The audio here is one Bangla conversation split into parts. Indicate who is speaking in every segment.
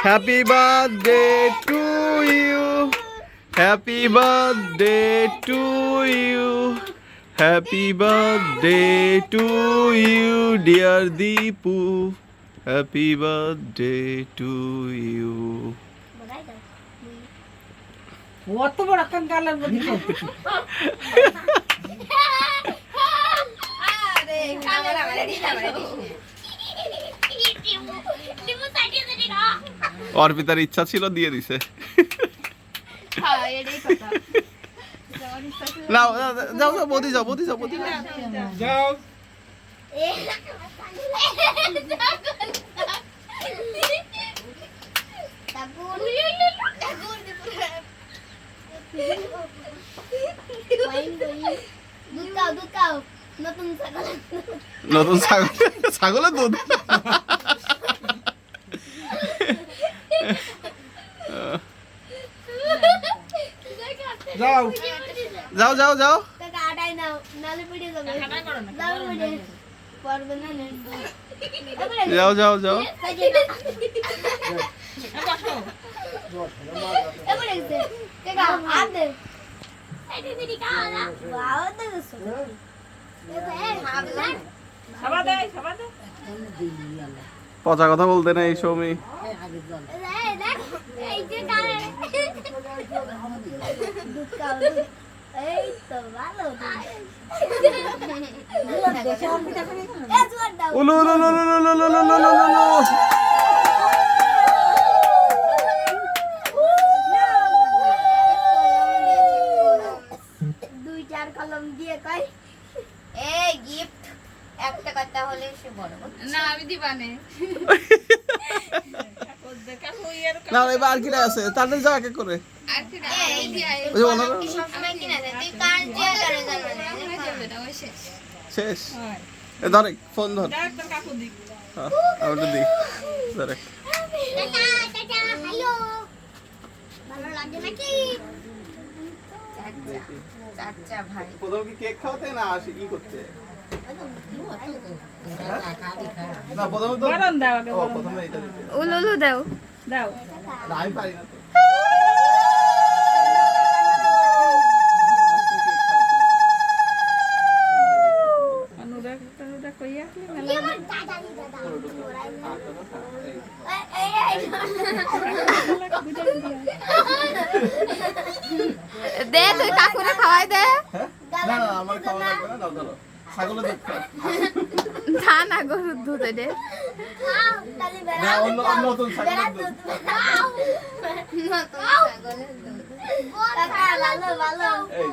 Speaker 1: Happy birthday to you, happy birthday to you, happy birthday to you dear Dipu, happy birthday to you.
Speaker 2: অত বড় কান গালার মধ্যে করতে
Speaker 3: আরে ক্যামেরা মানে দিলা
Speaker 1: অর্পিতার ইচ্ছা ছিল দিয়ে দিছে।
Speaker 3: হ্যাঁ এটাই কথা
Speaker 1: নাও যাও যাও বদি যাও বদি যাও বদি
Speaker 2: যাও
Speaker 1: নতুন ছাগল, ছাগলের দুধ।
Speaker 2: যাও
Speaker 1: যাও যাও যাও যাও যাও যাও পচা কথা বলতে না এই সৌমি। উলু উলু উলু উলু উলু উলু উলু উলু উলু।
Speaker 3: দুই চার কলম দিয়ে কই এই গিফট একটা কথা হলে সে বড় না আমি দিবানে
Speaker 1: না এবার আর কিটা আছে তাদের যাও এক এক করে।
Speaker 3: আর কি এই দিই
Speaker 1: ওই যে ওনারা
Speaker 3: সব সময় কিনা দেয় তুই কার যে করে জানো শেষ
Speaker 1: শেষ। এ ধরে ফোন ধর,
Speaker 2: ডাক্তার কাকু দি
Speaker 1: হ্যাঁ ওটা দি ধরে।
Speaker 3: টাটা টাটা হ্যালো ভালো লাগে নাকি চাচা ভাই
Speaker 1: প্রথম কি কেক খাওয়াতে না আসি কি করতে? না প্রথমে তো
Speaker 2: গরম দাও আগে
Speaker 1: ও প্রথমে এটা দিতে।
Speaker 3: উলুলু দাও
Speaker 2: দাও
Speaker 1: না আমি পারি না তো।
Speaker 2: অনুরাগ অনুরাগ কইয়া কি মেলা
Speaker 3: দে তুই কাকুরে খাওয়াই দে
Speaker 1: না না আমার খাওয়া লাগবে না, দাও ধরো ছাগলের দুধ খাও।
Speaker 3: থা না গরুর দুধ দে
Speaker 1: না অন্য নতুন ছাগলের দুধ। এই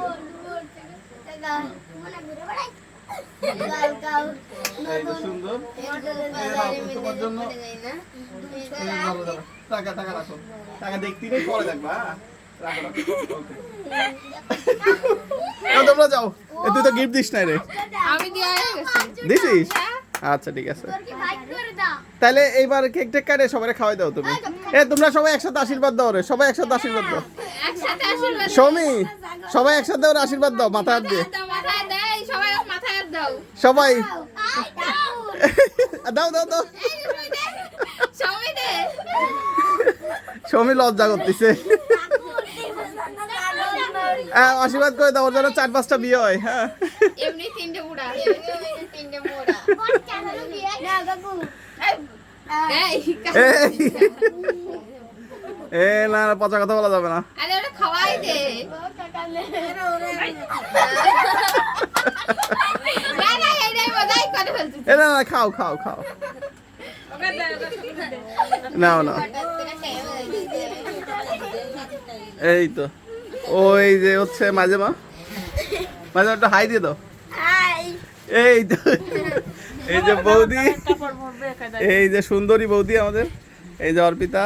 Speaker 1: যে, এই যে সুন্দর। তোমার জন্য এই ভালো দাও। টাকা টাকা রাখো, টাকা দেখতে নেই পরে দেখবা। হ্যাঁ? রাখো রাখো। ওকে। তোমরা যাও, এ তুই তো গিফট দিস নাই রে।
Speaker 3: আমি দিয়া গেছি
Speaker 1: দিছিস? আচ্ছা ঠিক আছে। তাহলে এইবার কেক টেক কাটে সবাই খাওয়াই দাও তুমি। এ তোমরা সবাই একসাথে আশীর্বাদ দাও রে, সবাই একসাথে আশীর্বাদ দাও।
Speaker 3: একসাথে আশীর্বাদ
Speaker 1: সৌমি সবাই একসাথে ওর আশীর্বাদ দাও, মাথা হাত দিয়ে
Speaker 3: দাও মাথায় দেই সবাই মাথায় হাত দাও
Speaker 1: সবাই। দাও দাও দাও।
Speaker 3: সবাই দে
Speaker 1: সৌমি লজ্জা করতেছে। হ্যাঁ আশীর্বাদ করে দাও, ওর জন্য 4-5টা বিয়ে হয়। হ্যাঁ
Speaker 3: এমনি তিনটে মুড়া তিনটে মুড়া না কাকু এই
Speaker 1: এই। এ না না পচা কথা বলা যাবে না।
Speaker 3: আরে ওটা খাওয়াই দে না না এইটাই মজাই করে ফেলছিস
Speaker 1: এ না না খাও খাও খাও। নাও নাও। এই তো ওই যে হচ্ছে মাঝে মা মাঝে একটা হাই দিয়ে দাও। এই তো এই যে বৌদি, এই যে সুন্দরী বৌদি আমাদের, এই যে অর্পিতা,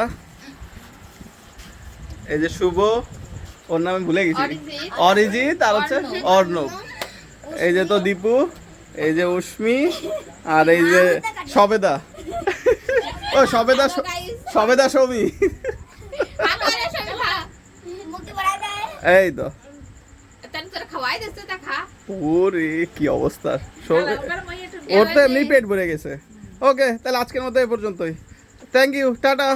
Speaker 1: এই যে শুভ, ওর নামে ভুলে গেছি, অরিজিৎ, আর হচ্ছে অর্ণব, এই যে তো দীপু, এই যে উষ্মি, আর এই যে সবেদা। ও সবেদা, সবেদা সৌমি। এই তো ওরে কি অবস্থা, ওর তো এমনি পেট ভরে গেছে। ওকে তাহলে আজকের মতো এই পর্যন্তই। Thank you, tata.